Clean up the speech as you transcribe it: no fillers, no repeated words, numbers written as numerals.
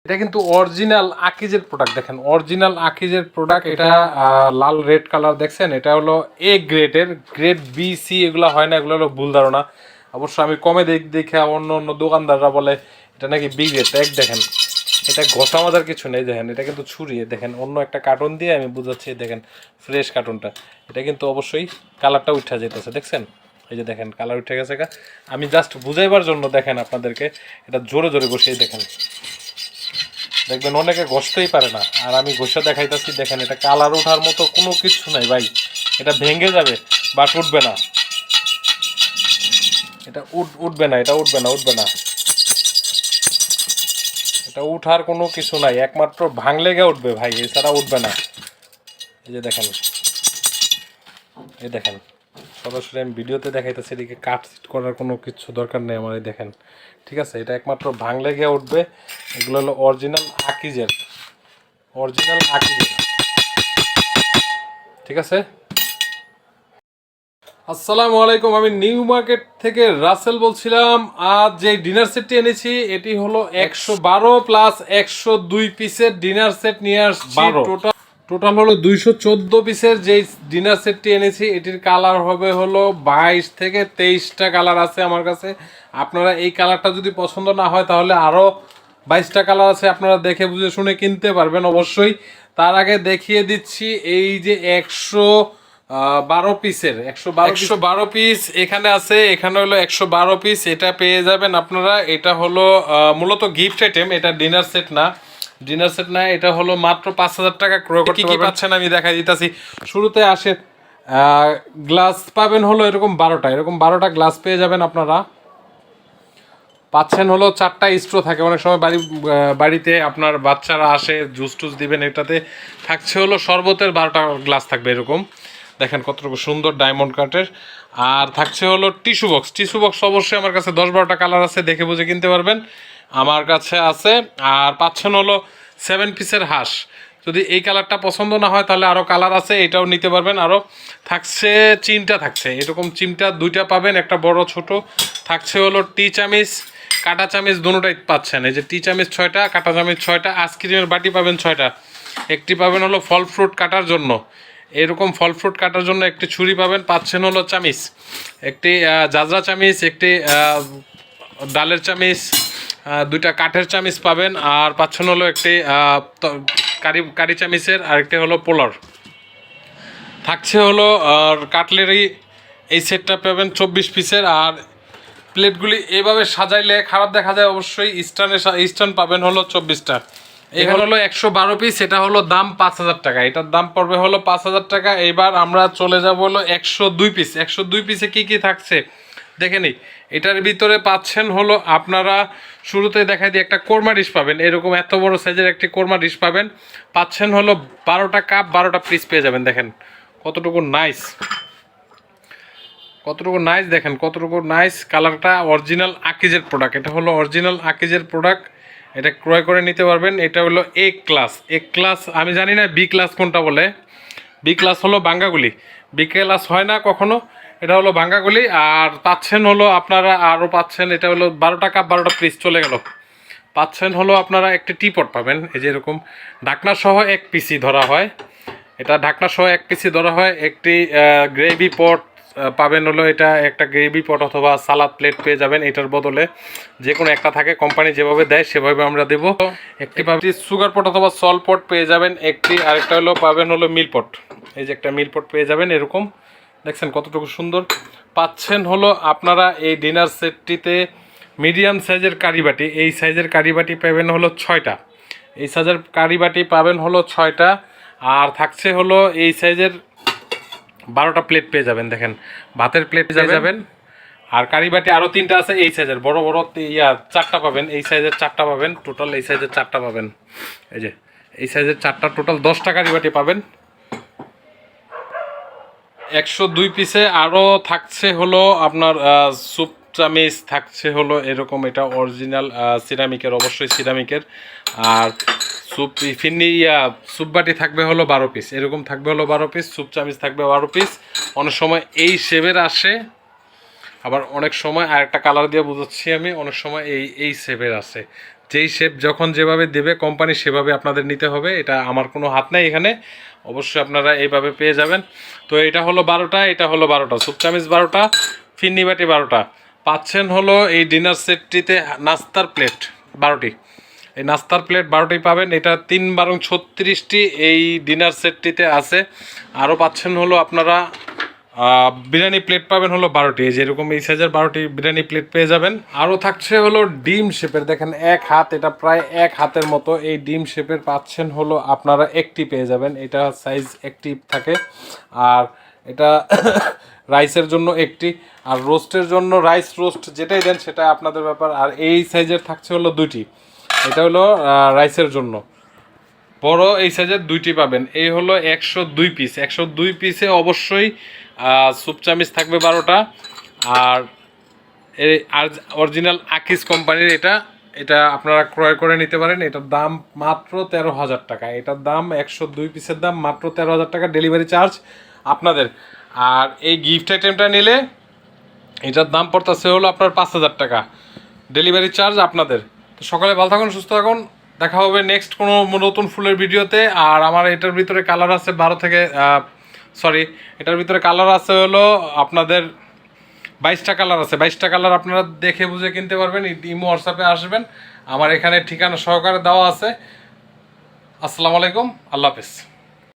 এটা কিন্তু original আকিজের product. দেখেন অরিজিনাল আকিজের প্রোডাক্ট। এটা লাল রেড কালার দেখছেন, এটা হলো এ গ্রেডের, গ্রেড বি সি এগুলো হয় না, এগুলো হলো ভুল ধারণা। অবশ্য আমি কমে দেখে অন্য অন্য দোকানদাররা বলে এটা নাকি বি গ্রেড। এক দেখেন এটা ঘষা মাজার কিছু নেই, দেখেন এটা কিন্তু ছুরি। দেখেন অন্য একটা কার্টুন দিয়ে আমি বুঝাচ্ছি, দেখেন ফ্রেশ কার্টুনটা, এটা কিন্তু অবশ্যই কালারটা উঠা যেতেছে, দেখছেন এই যে দেখেন কালার উঠে গেছে। আমি জাস্ট বুঝাইবার জন্য দেখেন আপনাদেরকে এটা জোরে জোরে বসিয়ে দেখেন, দেখবেন অনেকে ঘষতেই পারে না, আর আমি ঘষে দেখাইতেছি। দেখেন এটা কালার ওঠার মতো কোনো কিছু নাই ভাই, এটা ভেঙে যাবে বাট উঠবে না, এটা উঠবে না, এটা উঠবে না, উঠবে না, এটা উঠার কোনো কিছু নাই, একমাত্র ভাঙলে গিয়ে উঠবে ভাই, এছাড়া উঠবে না। এই যে দেখেন, এই দেখেন সরাসরি আমি ভিডিওতে দেখাইতেছি, এদিকে কাট করার কোনো কিছু দরকার নেই আমার। এই দেখেন ঠিক আছে, এটা একমাত্র ভাঙলে গিয়ে উঠবে। এগুলো হলো অরিজিনাল আকিজের, অরিজিনাল আকিজের, ঠিক আছে। আসসালামু আলাইকুম, আমি নিউ মার্কেট থেকে রাসেল বলছিলাম। আজ যে ডিনার সেটটি এনেছি এটি হলো 112 প্লাস 102 পিসের ডিনার সেট নিয়ে আসছি। টোটাল হলো 214 পিসের যে ডিনার সেটটি এনেছি, এটির কালার হবে হলো 22 থেকে 23টা কালার আছে আমার কাছে। আপনারা এই কালারটা যদি পছন্দ না হয় তাহলে আরও 22টা কালার আছে, আপনারা দেখে বুঝে শুনে কিনতে পারবেন অবশ্যই। তার আগে দেখিয়ে দিচ্ছি এই যে 112 পিসের 112 পিস এখানে আছে, এখানে হলো 112 পিস, এটা পেয়ে যাবেন আপনারা। এটা হলো মূলত গিফট আইটেম, এটা ডিনার সেট না, ডিনার সেট না, এটা হলো মাত্র 5,000 টাকা ক্রয় করতে পারবেন। কি পাচ্ছেন আমি দেখাই দিতেছি। শুরুতে আসে গ্লাস পাবেন হলো এরকম 12টা, এরকম 12টা গ্লাস পেয়ে যাবেন আপনারা। পাচ্ছেন হলো 4টা স্ট্রো থাকে, অনেক সময় বাড়িতে আপনার বাচ্চারা আসে জুস টুস দিবেন, এটাতে থাকছে হলো শরবতের 12টা গ্লাস থাকবে এরকম। দেখেন কতটুকু সুন্দর ডায়মন্ড কাটের। আর থাকছে হলো টিস্যু বক্স, টিস্যু বক্স অবশ্যই আমার কাছে 10-12টা কালার আছে, দেখে বুঝে কিনতে পারবেন, আমার কাছে আছে। আর পাচ্ছেন হলো 7 পিসের হাঁস, যদি এই কালারটা পছন্দ না হয় তাহলে আরও কালার আছে, এটাও নিতে পারবেন। আরও থাকছে চিমটা, থাকছে এরকম চিমটা 2টা পাবেন, একটা বড় ছোট। থাকছে হলো টি চামিচ, কাঁটা চামিচ দুটোটাই পাচ্ছেন। এই যে টি চামিচ 6টা, কাঁটা চামিচ 6টা, আইসক্রিমের বাটি পাবেন 6টা। একটি পাবেন হলো ফল ফ্রুট কাটার জন্য, এরকম ফল ফ্রুট কাটার জন্য একটি ছুরি পাবেন। পাচ্ছেন হলো চামিচ, একটি জাজরা চামিচ, একটি ডালের চামিচ, 2টা কাঠের চামিচ পাবেন। আর পাচ্ছেন হলো একটি কারি চামিচের, আরেকটি হলো পোলার। থাকছে হলো কাটলেরি, এই সেটটা পাবেন 24 পিসের। আর প্লেটগুলি এইভাবে সাজাইলে খারাপ দেখা যায়, অবশ্যই স্ট্যান্ড পাবেন হলো 24টা। এই হলো 112 পিস, এটা হলো দাম 5,000 টাকা, এটার দাম পড়বে হলো 5,000 টাকা। এবার আমরা চলে যাব হলো 102 পিস। 102 পিসে কি কি থাকছে দেখে নিই। এটার ভিতরে পাচ্ছেন হলো আপনারা, শুরুতে দেখাই দিই, একটা কোরমা ডিশ পাবেন, এরকম এত বড় সাইজের একটি কোরমা ডিশ পাবেন। পাচ্ছেন হলো 12টা কাপ, 12টা পিস পেয়ে যাবেন। দেখেন কতটুকু নাইস, কতটুকু নাইস, দেখেন কতটুকু নাইস। কালারটা অরিজিনাল আকিজের প্রোডাক্ট, এটা হলো অরিজিনাল আকিজের প্রোডাক্ট, এটা ক্রয় করে নিতে পারবেন। এটা হলো এ ক্লাস, এ ক্লাস আমি জানি না বি ক্লাস কোনটা বলে। বি ক্লাস হলো বাঙ্গাগুলি, বি ক্লাস হয় না কখনো, এটা হলো বাঙ্গাগুলি। আর পাচ্ছেন হলো আপনারা, আরও পাচ্ছেন, এটা হলো 12টা কাপ, 12টা পিস চলে গেল। পাচ্ছেন হলো আপনারা একটি টিপট পাবেন, এই যে এরকম ঢাকনা সহ 1 পিসি ধরা হয়, এটা ঢাকনা সহ 1 পিসি ধরা হয়। একটি গ্রেভি পট পাবেন হলো, এটা একটা গ্রেভি পট অথবা সালাদ প্লেট পেয়ে যাবেন, এটার বদলে যে কোনো একটা থাকে, কোম্পানি যেভাবে দেয় সেভাবে আমরা দেবো। একটি পাবেন সুগার পট অথবা সল পট পেয়ে যাবেন একটি, আরেকটা হলো পাবেন হলো মিল পট, এই যে একটা মিল পট পেয়ে যাবেন এরকম। দেখছেন কতটুকু সুন্দর। পাচ্ছেন হলো আপনারা এই ডিনার সেটটিতে মিডিয়াম সাইজের কারিবাটি, এই সাইজের কারিবাটি পাবেন হলো 6টা, এই সাইজের কারিবাটি পাবেন হলো 6টা। আর থাকছে হলো এই সাইজের 12টা প্লেট পেয়ে যাবেন, দেখেন ভাতের প্লেট পেয়ে যাবেন। আর কারিবাটি আরও 3টা আছে এই সাইজের, বড় বড় 4টা পাবেন, এই সাইজের 4টা পাবেন, টোটাল এই সাইজের 4টা পাবেন। এই যে এই সাইজের 4টা, টোটাল 10টা কারিবাটি পাবেন 102 পিসে। আরও থাকছে হলো আপনার স্যুপ চামিচ থাকছে হলো এরকম, এটা অরিজিনাল সিরামিকের, অবশ্যই সিরামিকের। আর স্যুপ স্যুপ বাটি থাকবে হলো 12 পিস, এরকম থাকবে হলো 12 পিস। স্যুপ চামিচ থাকবে 12 পিস। অনেক সময় এই শেপের আসে, আবার অনেক সময় আরেকটা কালার দিয়ে বুঝাচ্ছি আমি, অনেক সময় এই শেপের আসে। যেই শেপ যখন যেভাবে দেবে কোম্পানি সেভাবে আপনাদের নিতে হবে, এটা আমার কোনো হাত নাই এখানে, অবশ্যই আপনারা এইভাবে পেয়ে যাবেন। তো এটা হলো 12টা, এটা হলো 12টা, স্যুপ চামিচ 12টা, ফিন্নি বাটি 12টা, পাচ্ছেন হলো এই ডিনার সেটটিতে নাস্তার প্লেট 12টি। এই নাস্তার প্লেট 12টি পাবেন, এটা 3×36টি এই ডিনার সেটটিতে আছে। আরও পাচ্ছেন হলো আপনারা বিরিয়ানি প্লেট পাবেন হলো 12টি, এই যেরকম এই সাইজের 12টি বিরিয়ানি প্লেট পেয়ে যাবেন। আরও থাকছে হলো ডিম শেপের, দেখেন এক হাত, এটা প্রায় এক হাতের মতো, এই ডিম শেপের পাচ্ছেন হলো আপনারা একটি পেয়ে যাবেন, এটা সাইজ একটি থাকে। আর এটা রাইসের জন্য একটি, আর রোস্টের জন্য রাইস রোস্ট যেটাই দেন সেটা আপনাদের ব্যাপার। আর এই সাইজের থাকছে হলো 2টি, এটা হলো রাইসের জন্য বড়, এই সাইজের 2টি পাবেন। এই হলো 102 পিস, 102 পিসে অবশ্যই স্যুপ চামিচ থাকবে 12টা। আর এই অরিজিনাল আকিস কোম্পানির এটা, এটা আপনারা ক্রয় করে নিতে পারেন। এটার দাম মাত্র 13,000 টাকা, এটার দাম 102 পিসের দাম মাত্র 13,000 টাকা, ডেলিভারি চার্জ আপনাদের। আর এই গিফট আইটেমটা নিলে এটার দাম পড়তেছে হলো আপনার 5,000 টাকা, ডেলিভারি চার্জ আপনাদের। তো সকালে ভালো থাকুন, সুস্থ থাকুন, দেখা হবে নেক্সট কোনো নতুন ফুলের ভিডিওতে। আর আমার এটার ভিতরে কালার আছে 12 থেকে সরি, এটার ভিতরে কালার আছে হলো আপনাদের 22টা কালার আছে, 22টা কালার আপনারা দেখে বুঝে কিনতে পারবেন। ইমো হোয়াটসঅ্যাপে আসবেন, আমার এখানে ঠিকানা সহকারে দেওয়া আছে। আসসালামু আলাইকুম, আল্লাহ হাফেজ।